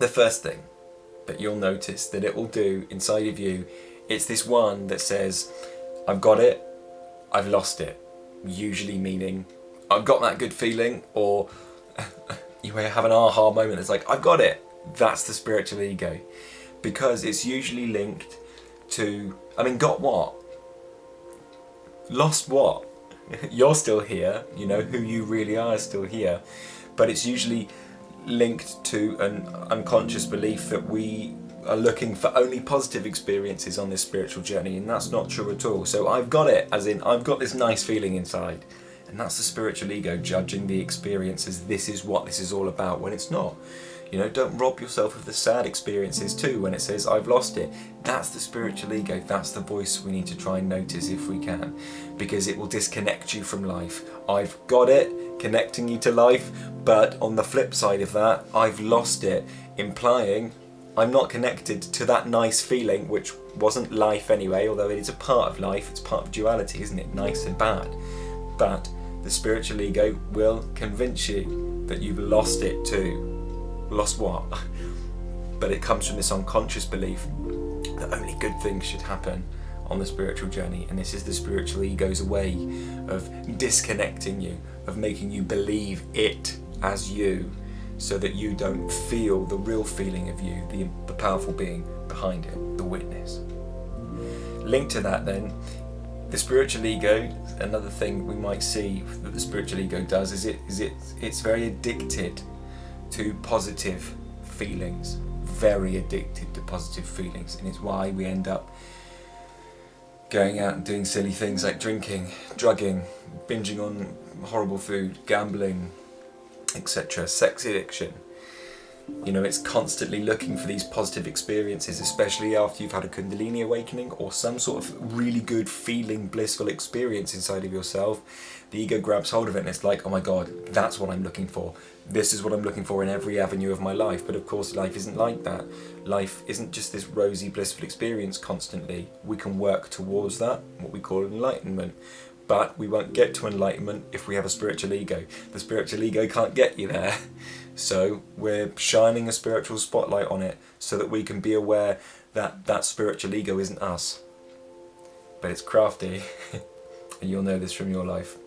The first thing that you'll notice that it will do inside of you, it's this one that says, I've got it, I've lost it. Usually meaning, I've got that good feeling, or you may have an aha moment that's like, I've got it. That's the spiritual ego. Because it's usually linked to, got what? Lost what? You're still here, who you really are is still here. But it's usually linked to an unconscious belief that we are looking for only positive experiences on this spiritual journey, and that's not true at all. So I've got it, as in I've got this nice feeling inside, and that's the spiritual ego judging the experience as this is what this is all about, when it's not. Don't rob yourself of the sad experiences too when it says I've lost it. That's the spiritual ego. That's the voice we need to try and notice if we can, because it will disconnect you from life. I've got it, connecting you to life, but on the flip side of that, I've lost it, implying I'm not connected to that nice feeling, which wasn't life anyway, although it is a part of life. It's part of duality, isn't it? Nice and bad. But the spiritual ego will convince you that you've lost it too. Lost what? But it comes from this unconscious belief that only good things should happen on the spiritual journey, and this is the spiritual ego's way of disconnecting you, of making you believe it as you, so that you don't feel the real feeling of you, the powerful being behind it, the witness. Linked to that then, the spiritual ego, another thing we might see that the spiritual ego does is it's very addicted to positive feelings, very addicted to positive feelings, and it's why we end up going out and doing silly things like drinking, drugging, binging on horrible food, gambling, etc. Sex addiction. It's constantly looking for these positive experiences, especially after you've had a Kundalini awakening or some sort of really good feeling, blissful experience inside of yourself. The ego grabs hold of it and it's like, oh my god, that's what I'm looking for. This is what I'm looking for in every avenue of my life. But of course life isn't like that. Life isn't just this rosy, blissful experience constantly. We can work towards that, what we call enlightenment. But we won't get to enlightenment if we have a spiritual ego. The spiritual ego can't get you there. So we're shining a spiritual spotlight on it so that we can be aware that that spiritual ego isn't us. But it's crafty, and you'll know this from your life.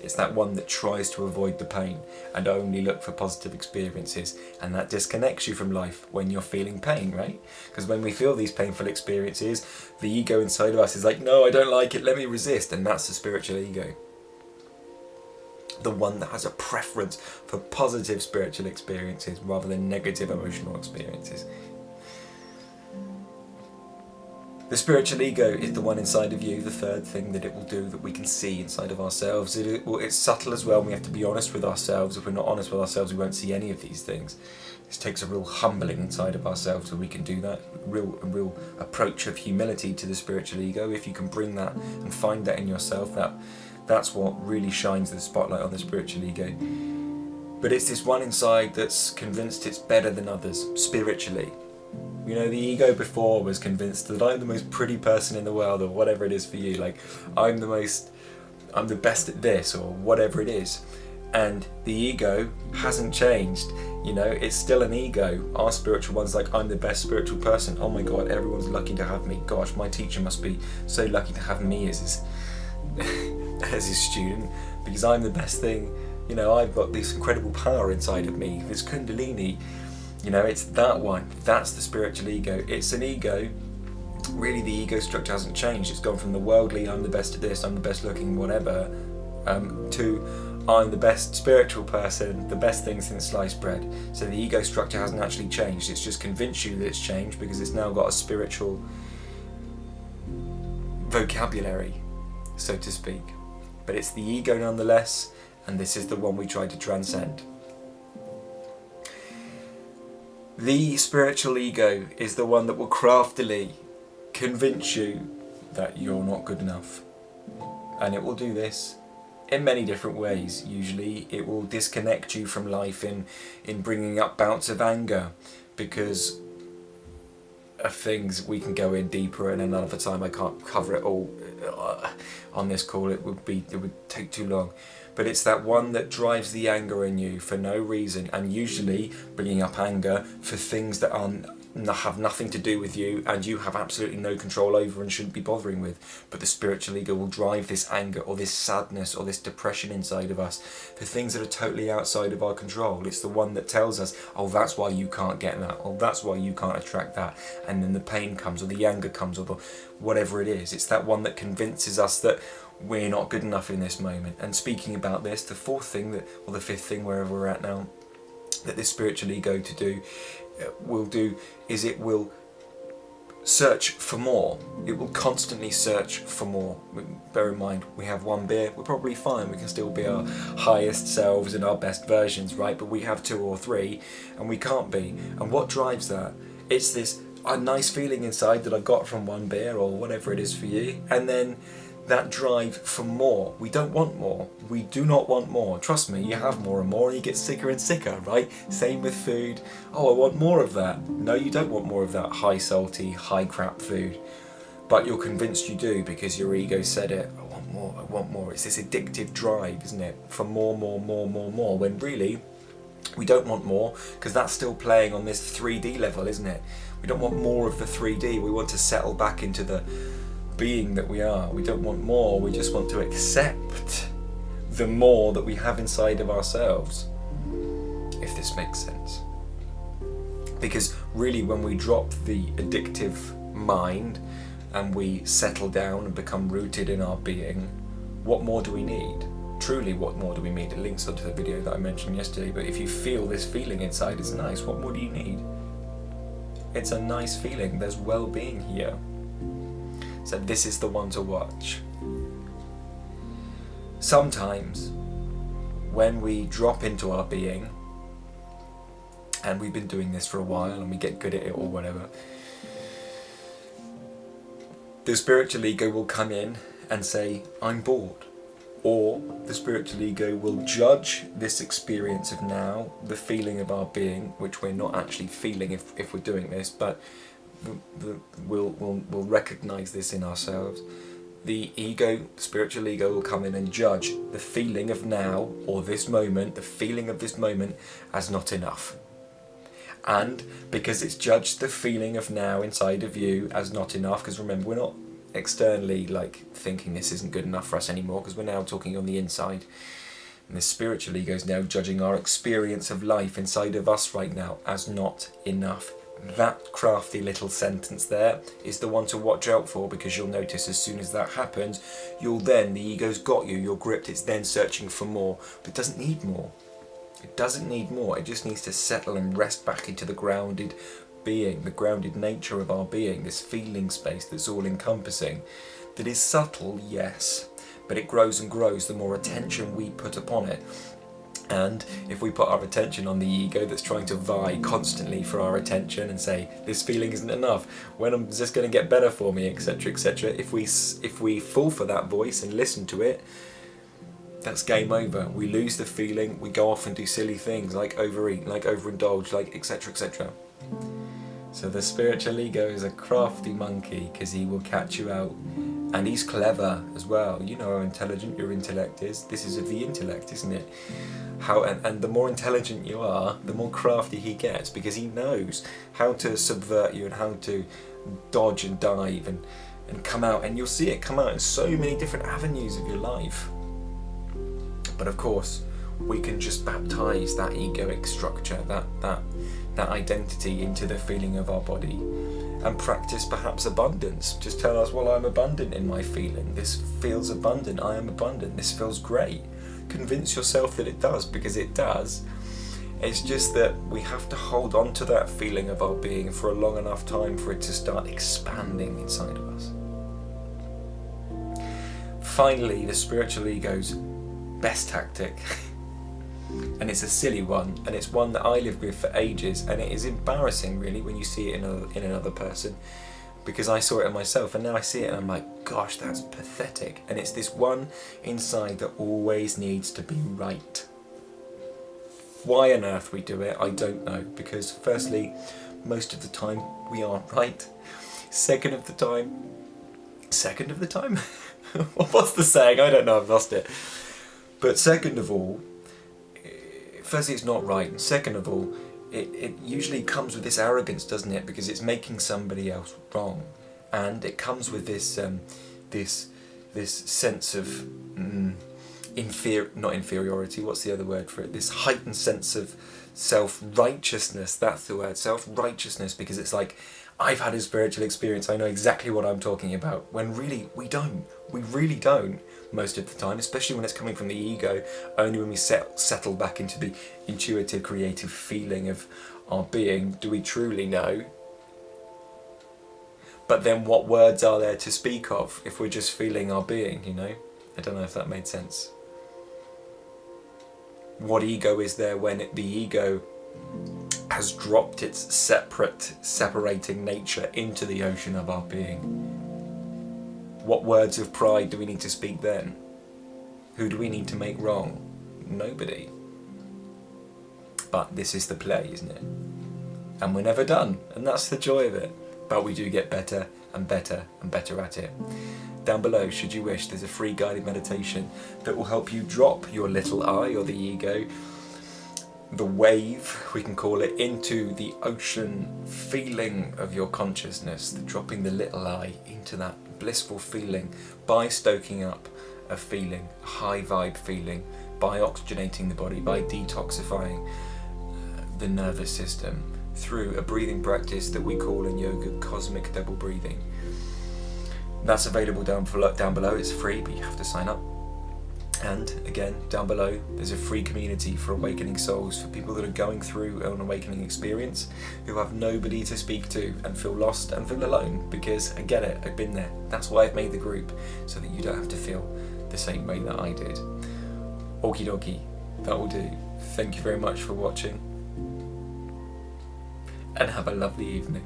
It's that one that tries to avoid the pain and only look for positive experiences, and that disconnects you from life when you're feeling pain, right? Because when we feel these painful experiences, the ego inside of us is like, no, I don't like it, let me resist, and that's the spiritual ego. The one that has a preference for positive spiritual experiences rather than negative emotional experiences. The spiritual ego is the one inside of you, the third thing that it will do that we can see inside of ourselves. It's subtle as well, and we have to be honest with ourselves. If we're not honest with ourselves, we won't see any of these things. This takes a real humbling inside of ourselves so we can do that. A real approach of humility to the spiritual ego. If you can bring that and find that in yourself, that's what really shines the spotlight on the spiritual ego. But it's this one inside that's convinced it's better than others, spiritually. The ego before was convinced that I'm the most pretty person in the world, or whatever it is for you, like I'm the best at this, or whatever it is. And the ego hasn't changed, it's still an ego. Our spiritual one's like, I'm the best spiritual person, oh my god, everyone's lucky to have me, gosh, my teacher must be so lucky to have me as his student, because I'm the best thing, I've got this incredible power inside of me, this Kundalini. It's that one. That's the spiritual ego. It's an ego. Really, the ego structure hasn't changed. It's gone from the worldly, I'm the best at this, I'm the best looking, whatever, to I'm the best spiritual person, the best thing since sliced bread. So the ego structure hasn't actually changed. It's just convinced you that it's changed because it's now got a spiritual vocabulary, so to speak. But it's the ego nonetheless, and this is the one we try to transcend. The spiritual ego is the one that will craftily convince you that you're not good enough. And it will do this in many different ways. Usually it will disconnect you from life in bringing up bouts of anger because of things we can go in deeper in another time. I can't cover it all on this call. It would take too long. but it's that one that drives the anger in you for no reason, and usually bringing up anger for things that have nothing to do with you and you have absolutely no control over and shouldn't be bothering with. But the spiritual ego will drive this anger or this sadness or this depression inside of us for things that are totally outside of our control. It's the one that tells us, oh, that's why you can't get that, or that's why you can't attract that, and then the pain comes or the anger comes or the whatever it is. It's that one that convinces us that we're not good enough in this moment. And speaking about this, the fourth thing that, or the fifth thing, wherever we're at now, that this spiritual ego will do is it will search for more. It will constantly search for more. Bear in mind, we have one beer, we're probably fine, we can still be our highest selves and our best versions, right? But we have two or three and we can't be. And what drives that? It's this a nice feeling inside that I got from one beer or whatever it is for you, and then that drive for more. We don't want more. We do not want more. Trust me, you have more and more and you get sicker and sicker, right? Same with food. Oh, I want more of that. No, you don't want more of that high salty, high crap food. But you're convinced you do because your ego said it. I want more, I want more. It's this addictive drive, isn't it? For more, when really we don't want more, because that's still playing on this 3D level, isn't it? We don't want more of the 3D. We want to settle back into the being that we are. We don't want more, we just want to accept the more that we have inside of ourselves, if this makes sense. Because really, when we drop the addictive mind and we settle down and become rooted in our being, what more do we need? Truly, what more do we need? It links onto the video that I mentioned yesterday, but if you feel this feeling inside is nice, what more do you need? It's a nice feeling, there's well-being here. So this is the one to watch. Sometimes when we drop into our being, and we've been doing this for a while and we get good at it or whatever, the spiritual ego will come in and say, I'm bored. Or the spiritual ego will judge this experience of now, the feeling of our being, which we're not actually feeling if we're doing this, but we'll recognise this in ourselves. The ego, spiritual ego, will come in and judge the feeling of now, or this moment, the feeling of this moment, as not enough. And because it's judged the feeling of now inside of you as not enough, because remember, we're not externally like thinking this isn't good enough for us anymore, because we're now talking on the inside. And the spiritual ego is now judging our experience of life inside of us right now as not enough. That crafty little sentence there is the one to watch out for, because you'll notice as soon as that happens, the ego's got you, you're gripped, it's then searching for more, but it doesn't need more. It doesn't need more, it just needs to settle and rest back into the grounded being, the grounded nature of our being, this feeling space that's all encompassing, that is subtle, yes, but it grows and grows the more attention we put upon it. And if we put our attention on the ego that's trying to vie constantly for our attention and say, this feeling isn't enough, when is this going to get better for me, etc., etc., if we fall for that voice and listen to it, that's game over. We lose the feeling, we go off and do silly things like overeat, like overindulge, like etc., etc. So the spiritual ego is a crafty monkey, because he will catch you out. And he's clever as well. You know how intelligent your intellect is. This is of the intellect, isn't it? And the more intelligent you are, the more crafty he gets, because he knows how to subvert you and how to dodge and dive and come out. And you'll see it come out in so many different avenues of your life. But of course, we can just baptize that egoic structure, that identity into the feeling of our body, and practice perhaps abundance. Just tell us, well, I'm abundant in my feeling. This feels abundant. I am abundant. This feels great. Convince yourself that it does, because it does. It's just that we have to hold on to that feeling of our being for a long enough time for it to start expanding inside of us. Finally, the spiritual ego's best tactic, and it's a silly one, and it's one that I lived with for ages, and it is embarrassing really when you see it in another person, because I saw it in myself and now I see it and I'm like, gosh, that's pathetic. And it's this one inside that always needs to be right. Why on earth we do it, I don't know, because firstly, most of the time we aren't right. Second of the time? What's the saying? I don't know, I've lost it. But second of all, firstly, it's not right, and second of all, it usually comes with this arrogance, doesn't it? Because it's making somebody else wrong, and it comes with this this sense of not inferiority. What's the other word for it? This heightened sense of self-righteousness. That's the word, self-righteousness, because it's like, I've had a spiritual experience, I know exactly what I'm talking about, when really we don't. We really don't most of the time, especially when it's coming from the ego. Only when we settle back into the intuitive, creative feeling of our being do we truly know. But then what words are there to speak of if we're just feeling our being, you know? I don't know if that made sense. What ego is there when the ego has dropped its separating nature into the ocean of our being? What words of pride do we need to speak then? Who do we need to make wrong? Nobody. But this is the play, isn't it? And we're never done, and that's the joy of it. But we do get better and better and better at it. Down below, should you wish, there's a free guided meditation that will help you drop your little I, or the ego, the wave, we can call it, into the ocean feeling of your consciousness, dropping the little I into that blissful feeling by stoking up a feeling, a high vibe feeling, by oxygenating the body, by detoxifying the nervous system through a breathing practice that we call in yoga cosmic double breathing. That's available down below. It's free, but you have to sign up. And again, down below, there's a free community for awakening souls, for people that are going through an awakening experience, who have nobody to speak to and feel lost and feel alone, because I get it, I've been there. That's why I've made the group, so that you don't have to feel the same way that I did. Okie dokie, that will do. Thank you very much for watching, and have a lovely evening.